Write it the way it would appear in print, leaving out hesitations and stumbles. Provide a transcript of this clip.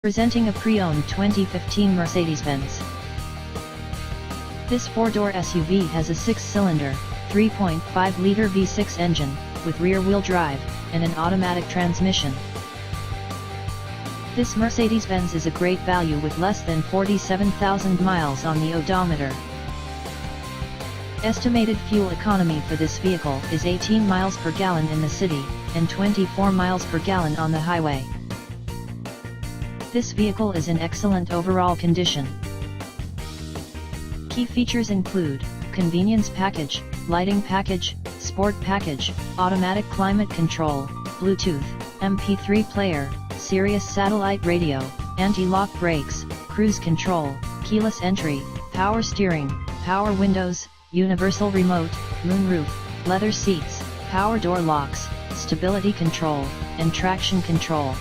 Presenting a pre-owned 2015 Mercedes-Benz. This four-door SUV has a six-cylinder, 3.5-liter V6 engine, with rear-wheel drive, and an automatic transmission. This Mercedes-Benz is a great value with less than 47,000 miles on the odometer. Estimated fuel economy for this vehicle is 18 miles per gallon in the city, and 24 miles per gallon on the highway. This vehicle is in excellent overall condition. Key features include convenience package, lighting package, sport package, automatic climate control, Bluetooth, MP3 player, Sirius satellite radio, anti-lock brakes, cruise control, keyless entry, power steering, power windows, universal remote, moonroof, leather seats, power door locks, stability control, and traction control.